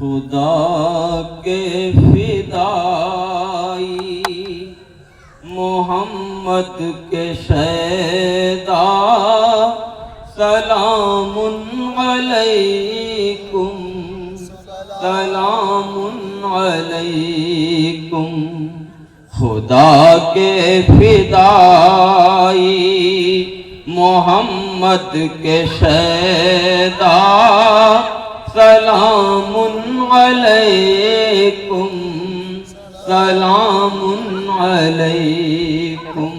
خدا کے فدائی محمد کے شیدا سلام علیکم سلام علیکم خدا کے فدائی محمد کے شیدا سلام علیکم سلام علیکم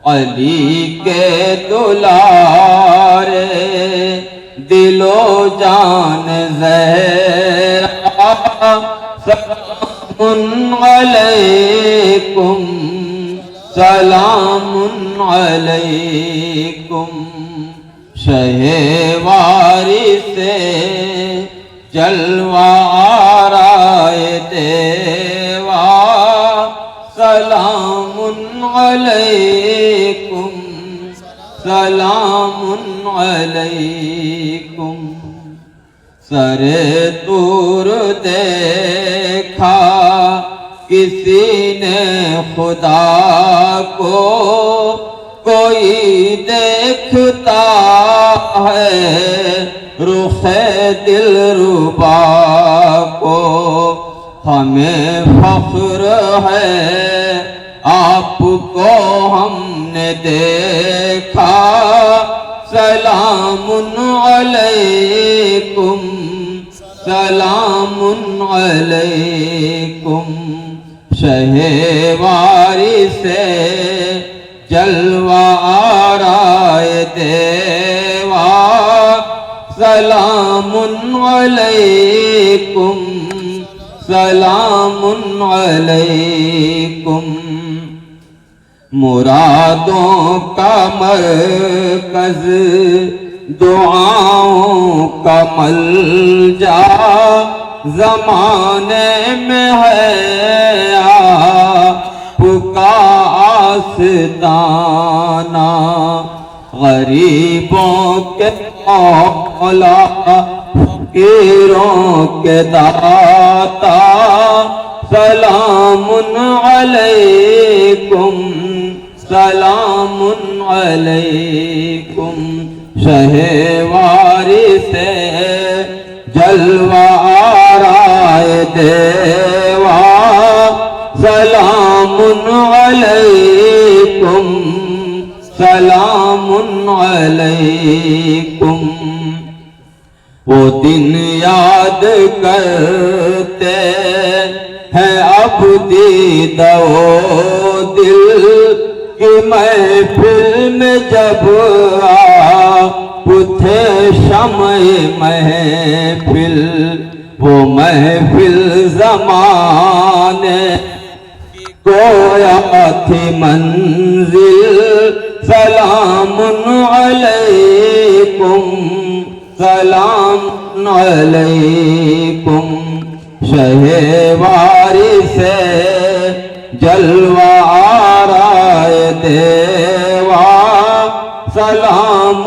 علی کے دلارے دل و جان زہرا سلام علیکم سلام علیکم شہ وارث جلوہ آرائے دیوا سلام علیکم سلام علیکم سر طور دیکھا کسی نے خدا کو کوئی دیکھتا ہے رخ دلربا کو ہمیں فخر ہے آپ کو ہم نے دیکھا سلام علیکم سلام علیکم شہ وارث جلوہ آرائے دیوا سلام علیکم سلام علیکم مرادوں کا مرکز دعاؤں کا ملجا زمانے میں ہے آپ کا آستانہ غریبوں کے مولا فقیروں کے داتا سلام علیکم سلام علیکم شہ وارث جلوہ آرائے دیوا سلام علیکم سلام علیکم وہ دن یاد کرتے ہیں اب دیدہ و دل کی محفل میں جب اٹھے شمع محفل وہ محفل زمانے گویا تھی منزل سلام علیکم سلام علیکم شہ وارث جلوہ آرائے دیوا سلام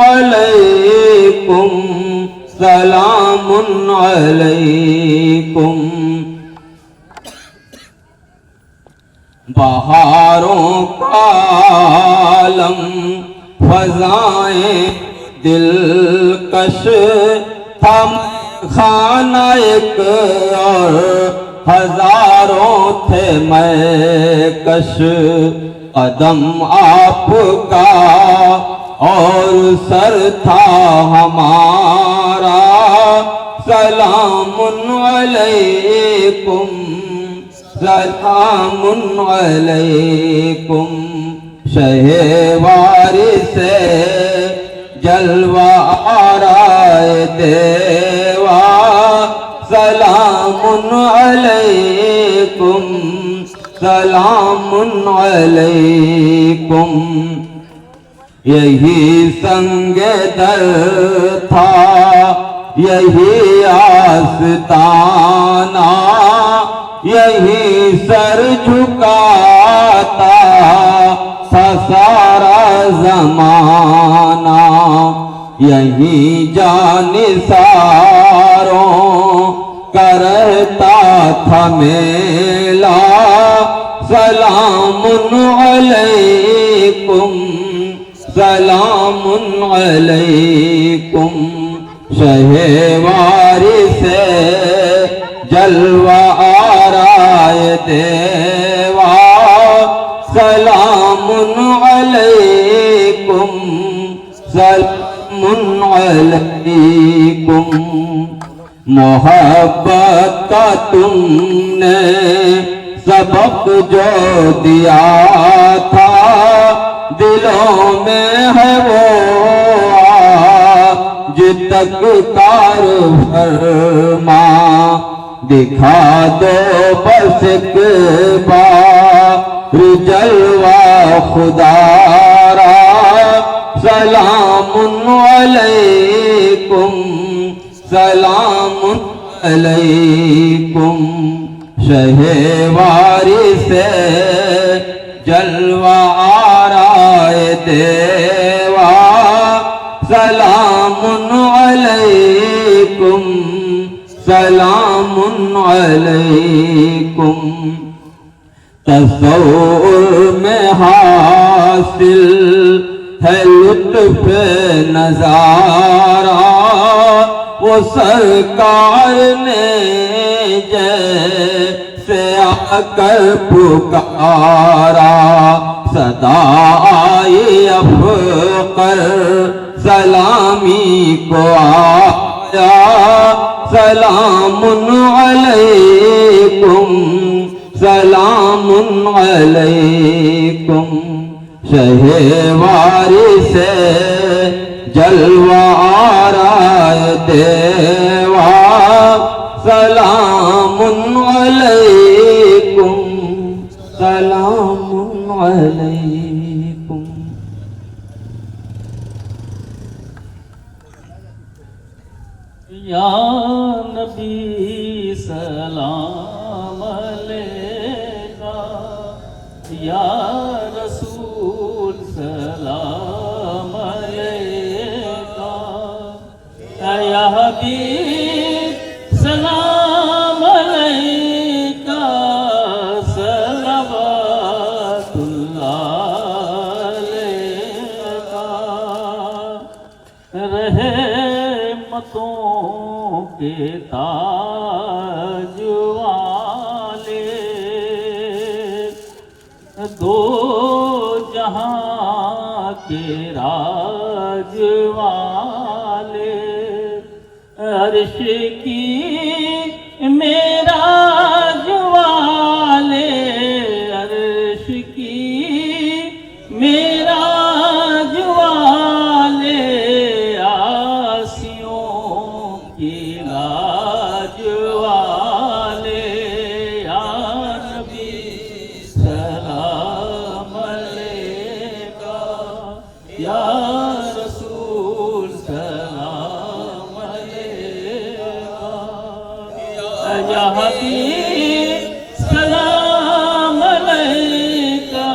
علیکم سلام علیکم بہاروں کا عالم فضائیں دلکش تھا خانہ ایک اور ہزاروں تھے میں کش قدم آپ کا اور سر تھا ہمارا سلام علیکم سلام علیکم شہ وارث جلوہ آرائے دیوا سلام علیکم سلام علیکم یہی سنگ در تھا یہی آستانہ یہی سر جھکاتا تھا سارا زمانہ یہیں جانثاروں کا رہتا تھا میلہ سلام علیکم سلام علیکم شہ وارث جلوہ آرائے دیوا سلام علیکم سلام علیکم محبت کا تم نے سبق جو دیا تھا دلوں میں ہے وہ آج تک کار فرما دکھا دو بس ایک بار جلوہ خدا را سلام علیکم سلام علیکم شہ وارث جلوہ آرائے دیوا سلام علیکم سلام علیکم تصور میں حاصل ہے لطف نظارہ وہ سرکار نے جیسے آ کر پکارا صدا آئی افقر سلامی کو آیا سلام علیکم سلام علیکم شہ وارث جلوہ آرائے دیوا سلام علیکم سلام علیکم یا نبی سلام علیکہ یا رسول سلام علیکہ یا حبیب سلام علیکہ صلوات اللہ علیکہ رحمتوں کے تاج والے دو جہاں کے راج والے عرش کی معراج والے عرش کی معراج والے آسیوں کی لاج والے یا نبی سلام علیکہ یا رسول سلام علیکہ یا حبیب سلام علیکہ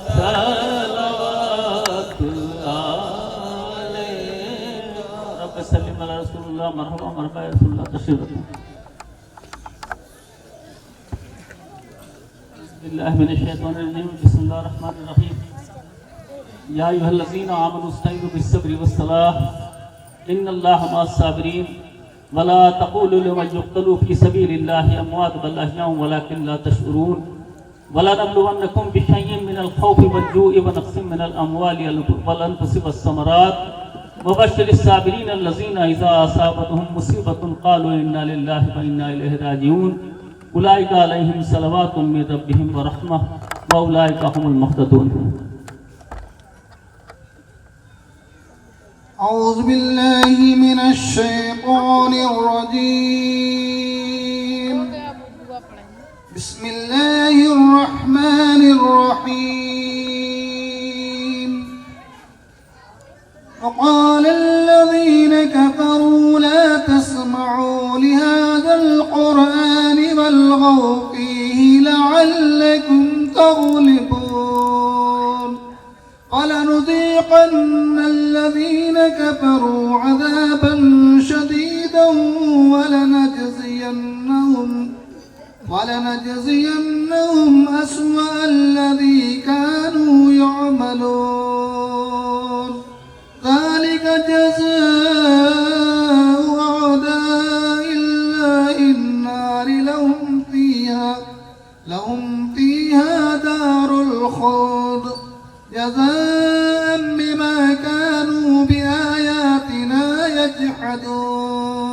صلوات اللہ علیکہ رب سلم علی رسول اللہ مرحبا مرحبا یا رسول اللہ تشریف رکھیں بسم اللہ من الشیطان الرجیم بسم اللہ الرحمن الرحیم یا ایھا الذین آمنوا استعینوا بالصبر والصلاۃ ان اللہ مع الصابرین ولا تقولوا لمن يقتل في سبيل الله اموات بل احياء ولكن لا تشعرون ولنبلونكم بشيء من الخوف والجوع ونقص من الاموال والانفس والثمرات وبشر الصابرين الذين اذا اصابتهم مصيبة قالوا انا لله وانا اليه راجعون اولئك عليهم صلوات من ربهم ورحمة واولئك هم المهتدون. أعوذ بالله من الشيطان الرجيم بسم الله الرحمن الرحيم وقال الذين كفروا لا تسمعوا لهذا القرآن والغوا فيه لعلكم تغلبون ولنذيقن الذين كفروا عذابا شديدا ولنجزينهم أسوأ الذي كانوا يعملون ذلك جزاء أعداء الله النار لهم فيها دار الخلد جزاء بما كانوا بآياتنا يجحدون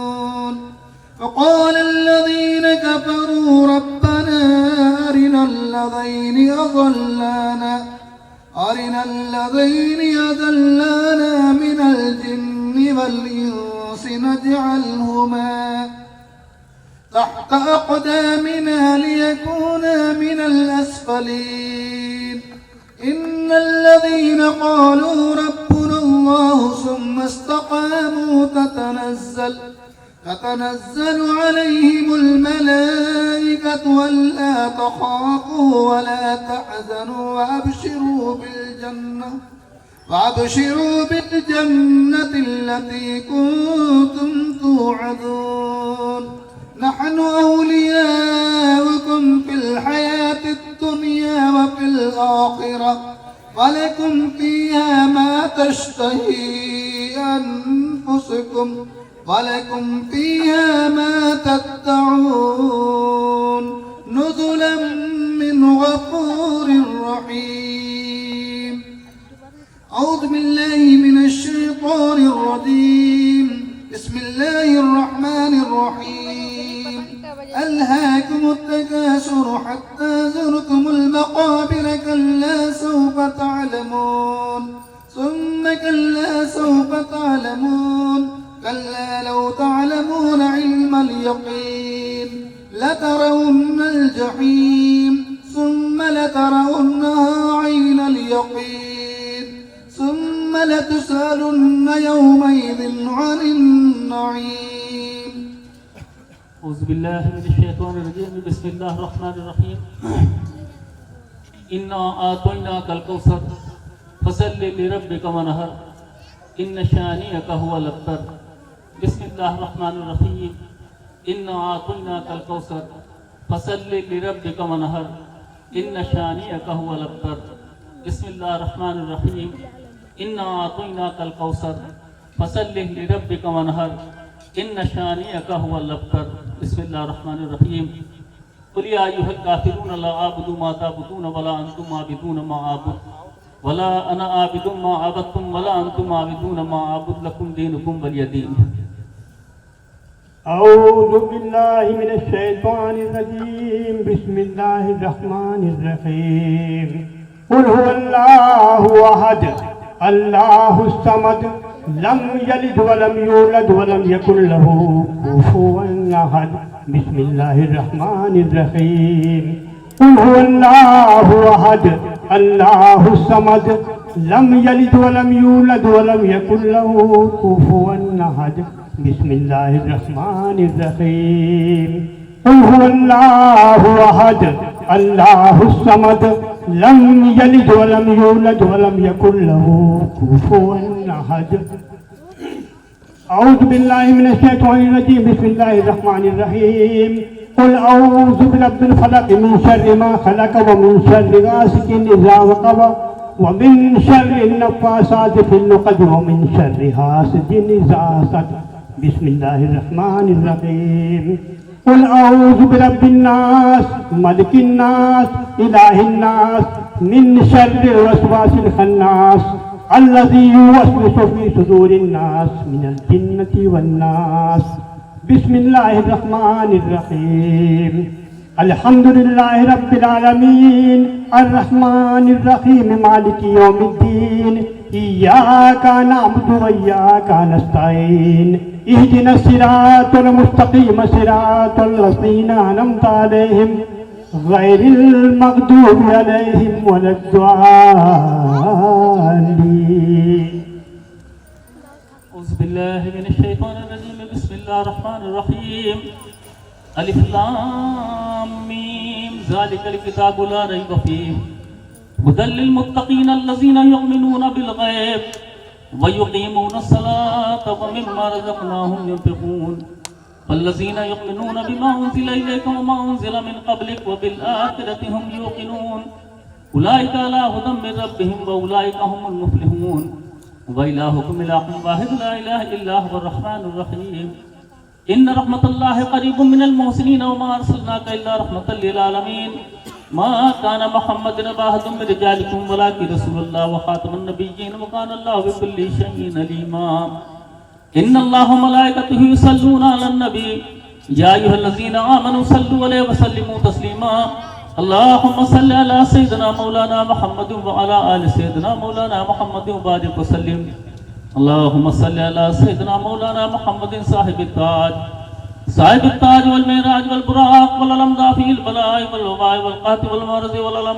فقال الذين كفروا ربنا أرنا الذين أضلانا من الجن والإنس نجعلهما تحت أقدامنا ليكونا من الأسفلين إن الذين قالوا ربنا الله ثم استقاموا تتنزل عليهم الملائكة ولا تخافوا ولا تحزنوا وأبشروا بالجنة التي كنتم توعدون نحن أولياؤكم في الحياة الدنيا وفي الآخرة ولكم فيها ما تشتهي أنفسكم ولكم فيها ما تدعون نزلا من غفور رحيم أعوذ بالله من الشيطان الرجيم بسم الله الرحمن الرحيم ألهاكم التكاثر حتى زرتم المقابر كلا سوف تعلمون ثم كلا سوف تعلمون كلا لو تعلمون علم اليقين لترون الجحيم ثم لترونها عين اليقين ثم لتسألن يومئذ عن النعيم أعوذ بالله من الشيطان الرجيم بسم الله الرحمن الرحيم إنا أعطيناك الكوثر فصل لربك وانحر إن شانئك هو الأبتر بسم الله الرحمن الرحيم إنا أعطيناك الكوثر فصل لربك وانحر إن شانئك هو الأبتر بسم الله الرحمن الرحيم إنا أعطيناك الكوثر فصل لربك وانحر إن شانئك هو الأبتر بسم الله الرحمن الرحيم قل يا أيها الكافرون لا أعبد ما تعبدون ولا أنتم عابدون ما أعبد ولا أنا عابد ما عبدتم ولا أنتم عابدون ما أعبد لكم دينكم ولي دين. أعوذ بالله من الشيطان الرجيم بسم الله الرحمن الرحيم قل هو الله أحد الله الصمد لم يلد ولم يولد ولم يكن له كفوا أحد بسم الله الرحمن الرحيم قل هو الله أحد الله الصمد لم يلد ولم يولد ولم يكن له كفوا أحد بسم الله الرحمن الرحيم قل هو الله أحد الله الصمد لم يلد ولم يولد ولم يكن له كفوا أحد أعوذ بالله من الشيطان الرجيم بسم الله الرحمن الرحيم قل أعوذ برب الفلق من شر ما خلق ومن شر غاسق إذا وقب ومن شر النفاثات في العقد ومن شر حاسد إذا حسد بسم الله الرحمن الرحيم قل أعوذ برب الناس ملك الناس إله الناس من شر الوسواس الخناس الذي يوسوس في صدور الناس من الجنة والناس بسم الله الرحمن الرحيم الحمد لله رب العالمين الرحمن الرحيم مالك يوم الدين إياك نعبد وإياك نستعين اهدنا الصراط المستقيم صراط الذين أنعمت عليهم غير المغضوب عليهم ولا الضالين. أعوذ بالله من الشيطان الرجيم بسم الله الرحمن الرحيم ألف لام ميم ذلك الكتاب لا ريب فيه هدى للمتقين الذين يؤمنون بالغيب ويقيمون الصلاة ومما رزقناهم ينفقون والذين يؤمنون بما أنزل إليك وما أنزل من قبلك وبالآخرة هم يوقنون أولئك على هدى من ربهم وأولئك هم المفلحون وإلهكم إله واحد لا إله إلا هو الرحمن الرحيم إن رحمة الله قريب من المحسنين وما أرسلناك إلا رحمة للعالمين ما كان محمد نبا أحد من رجالكم ولكن رسول الله وخاتم النبيين وكان الله بكل شيء عليما إن الله وملائكته يصلون على النبي يا أيها الذين آمنوا صلوا عليه وسلموا تسليما اللهم صل على سيدنا مولانا محمد وعلى آل سيدنا مولانا محمد وبارك وسلم اللهم صل على سيدنا مولانا محمد صاحب التاج والمعراج والبراق والألم في البلاء والوباء والقات والمرض والألم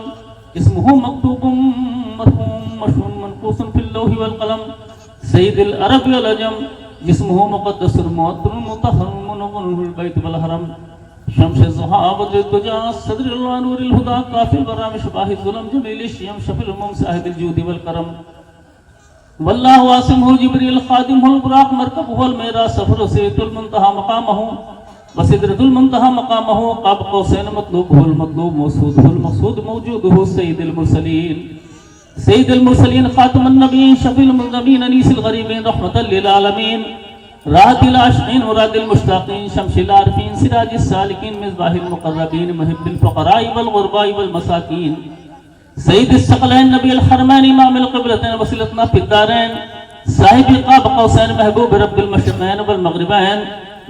اسمه مكتوب مرحوم مشهور منقوص في اللوح والقلم سيد العرب والعجم جسمه مقدس معطر مطهر منور البيت والحرم شمس الضحى بدر الدجى صدر النور الهدى كافي البرى مشباه الظلم جميل الشيم شفي الأمم صاحب الجود والكرم والله واسمه جبريل خادمه البراق مركبه الميراث سفر سيد المنتهى مقامه وسدرة المنتهى مقامه قاب قوسين مطلوبه المطلوب موصوده المقصود موجوده سيد المرسلين خاتم النبيين شفيع المذنبين انيس الغريبين رحمة للعالمين راحة العاشقين مراد المشتاقين شمس العارفين سراج السالكين مصباح المقربين محب الفقراء والغرباء والمساكين سيد الثقلين نبي الحرمين امام القبلتين وسيلتنا في الدارين صاحب قاب قوسين محبوب رب المشرقين والمغربين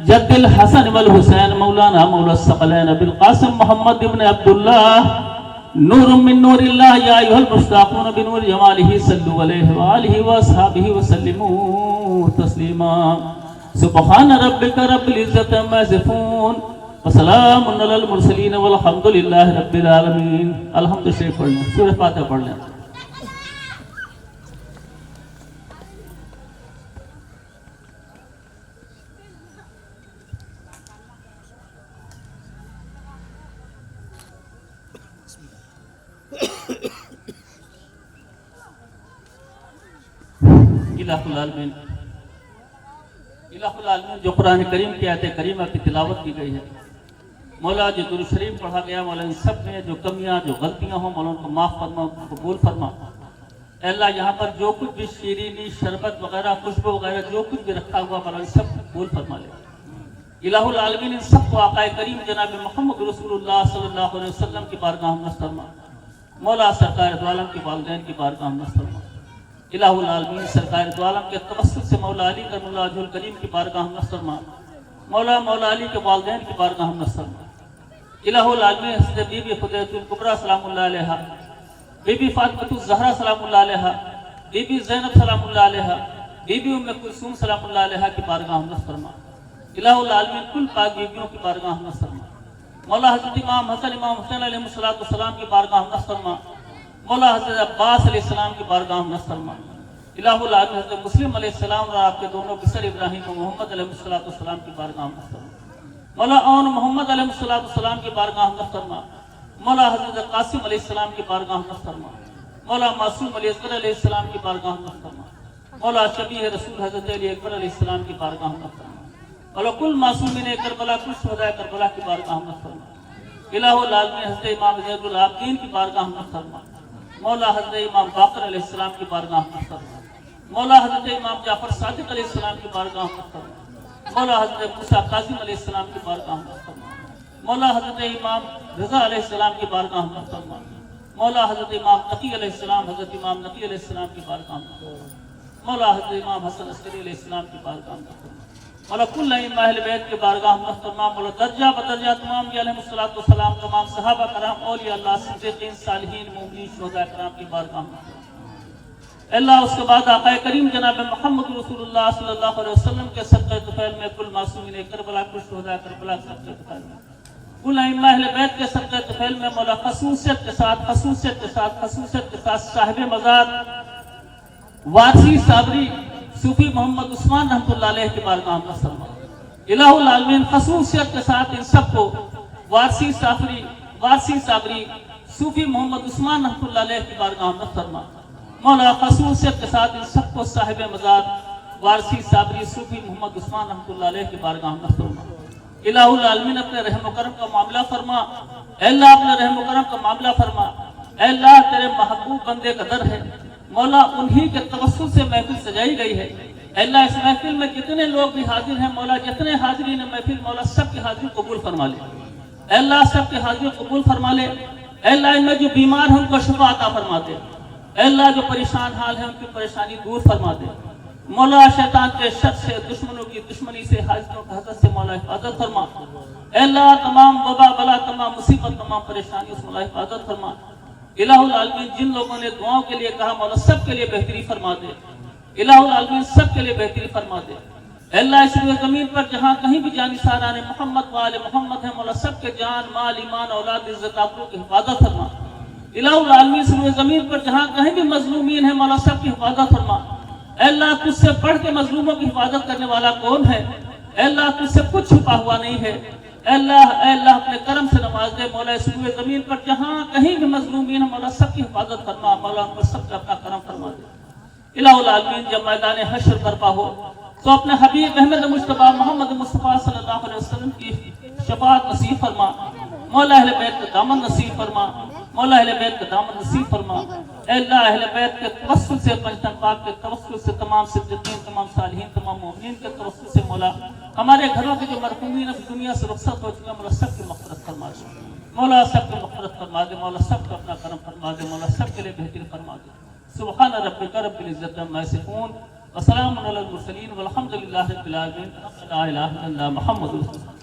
جد الحسن والحسين مولانا مولا الثقلين بالقاسم محمد بن عبد الله نور من نور الله يا أيها المشتاقون بنور جماله صلوا عليه وآله وأصحابه وسلموا تسليما سبحان ربك رب العزة عما يصفون وسلام على المرسلين والحمد لله رب العالمين الحمد شریف پڑھ لیں سورہ فاتحہ پڑھ لیں الہ العالمین جو قرآن کریم کی آیت کریمہ کی تلاوت کی گئی ہے مولا جو درود شریف پڑھا گیا مولا ان سب میں جو کمیاں جو غلطیاں ہوں مولا ان کو معاف فرما قبول فرما اے اللہ یہاں پر جو کچھ بھی شیرینی شربت وغیرہ خوشبو وغیرہ جو کچھ بھی رکھا ہوا مولا ان سب کو قبول فرما لے الہ العالمین ان سب کو آقا کریم جناب محمد رسول اللہ صلی اللہ علیہ وسلم کی بارگاہ میں نصب فرما مولا سرکار دو عالم کے والدین کی بارگاہ میں نصب فرما الہ العالمین سرکار دو عالم کے توسط سے مولا علی کرم اللہ وجہ الکریم کی بارگاہ میں نصب فرما مولا علی کے والدین کی بارگاہ میں نصب فرما الہ العالمین حضرت بی بی خدیجہ الکبریٰ سلام اللہ علیہا بی بی فاطمہ الزہرا سلام اللہ علیہا بی بی زینب سلام اللہ علیہا بی بی ام کلثوم سلام اللہ علیہا کی بارگاہ میں نصب فرما الہ العالمین کل پاک بیویوں کی بارگاہ میں نصب فرما مولا حضرت امام حسن امام حسین علیہ السلام کی بارگاہ میں نصب فرما مولا حضرت عباس علیہ السلام کی بارگاہ میں نصب فرما الہ العالمین حضرت مسلم علیہ السلام اور آپ کے دونوں بسر ابراہیم و محمد علیہ السلام کی بارگاہ میں نصب فرما مولا اون محمد علیہ السلام کی بارگاہ میں نصب فرما مولا حضرت قاسم علیہ السلام کی بارگاہ میں نصب فرما مولا معصوم علیہ اصغر علیہ السلام کی بارگاہ میں نصب فرما مولا شبیہ رسول حضرت علی اکبر علیہ السلام کی بارگاہ میں نصب فرما مولا کل معصومین کربلا کل شہداء کربلا کی بارگاہ میں نصب فرما الہ العالمین حضرت امام زین العابدین کی بارگاہ میں نصب فرما مولا حضرت امام باقر علیہ السلام کی بارگاہ میں نصب فرما مولا حضرت امام جعفر صادق علیہ السلام کی بارگاہ میں نصب فرما مولا حضرت موسیٰ قاسم علیہ السلام کی بارگاہ میں نصب فرما مولا حضرت امام رضا علیہ السلام کی بارگاہ میں نصب فرما مولا حضرت امام نقی علیہ السلام حضرت امام نقی علیہ السلام کی بارگاہ میں نصب فرما مولا حضرت امام حسن عسکری علیہ السلام کی بارگاہ میں نصب فرما مولا کل ائمہ اہل بیت کی بارگاہ میں نصب فرما مولا درجہ بدرجہ تمام علیہ السلام تمام صحابہ کرام اولیاء اللہ صدیقین صالحین مومنین شہداء کرام کی بارگاہ میں نصب فرما اللہ اس کے بعد آقا کریم جناب محمد رسول اللہ صلی اللہ علیہ وسلم کے صدقہ طفیل میں کل معصومین کربلا کل شہداء کربلا کے صدقہ طفیل میں کل ائمہ اہل بیت کے صدقہ طفیل میں مولا خصوصیت کے ساتھ صاحب مزار وارسی صابری صوفی محمد عثمان رحمۃ اللہ علیہ کی بارگاہ میں نصب فرما الہ العالمین خصوصیت کے ساتھ ان سب کو وارسی صابری صوفی محمد عثمان رحمۃ اللہ علیہ کی بارگاہ میں فرما مولا خصوصیت کے ساتھ ان سب کو صاحب مزار وارسی صابری صوفی محمد عثمان رحمۃ اللہ علیہ کی بارگاہ میں فرما الہ العالمین اپنے رحم و کرم کا معاملہ فرما اے اللہ اپنے رحم و کرم کا معاملہ فرما اے اللہ تیرے محبوب بندے کا در ہے مولا انہی کے توسل سے محفل سجائی گئی ہے اے اللہ اس محفل میں کتنے لوگ بھی حاضر ہیں مولا جتنے حاضرین محفل مولا سب کی حاضری قبول فرما لے اے اللہ سب کی حاضری قبول فرما لے اے اللہ ان میں جو بیمار ہیں ان کو شفا عطا فرما دے اے اللہ جو پریشان حال ہیں ان کی پریشانی دور فرما دے مولا شیطان کے شر سے دشمنوں کی دشمنی سے حاجتوں کی حضرت سے مولا حفاظت فرما اے اللہ تمام وبا بلا تمام مصیبت تمام پریشانی سے مولا حفاظت فرما الہ العالمین جن لوگوں نے دعاؤں کے لیے کہا مولا سب کے لیے بہتری فرما دے الہ العالمین سب کے لیے بہتری فرما دے اے اللہ اس روئے زمین پر جہاں کہیں بھی جانی ساران محمد وآل محمد ہے مولا سب کے جان مال ایمان اولاد عزت آبرو کی حفاظت فرما الہ العالمین اس روئے زمین پر جہاں کہیں بھی مظلومین ہے مولا سب کی حفاظت فرما اے اللہ تجھ سے بڑھ کے مظلوموں کی حفاظت کرنے والا کون ہے اے اللہ تجھ سے کچھ چھپا ہوا نہیں ہے اے اللہ اپنے کرم سے نواز دے مولا اس روئے زمین پر جہاں کہیں بھی مظلومین ہے مولا سب کی حفاظت فرما مولا ان پر سب کا اپنا کرم فرما دے الہ العالمین جب میدان حشر برپا ہو تو اپنے حبیب احمد مصطفیٰ محمد مصطفیٰ صلی اللہ علیہ وسلم کی شفاعت نصیب فرما مولا اہل بیت کا دامن نصیب فرما مولا اہل بیت کا دامن نصیب فرما اے اللہ اہل بیت کے توسل سے پنجتن پاک کے توسل سے تمام صدیقین تمام صالحین تمام مومنین کے توسل سے مولا ہمارے گھروں کے جو مرحومین اس دنیا سے رخصت ہو چکے مولا سب کی مغفرت فرما دے مولا سب کی مغفرت فرما دے مولا سب کو اپنا کرم فرما دے مولا سب کے لیے بہتری فرما دے سبحان ربک رب العزت عما یصفون وسلام علی المرسلین والحمد للہ رب العالمین لا الہ الا اللہ محمد رسول اللہ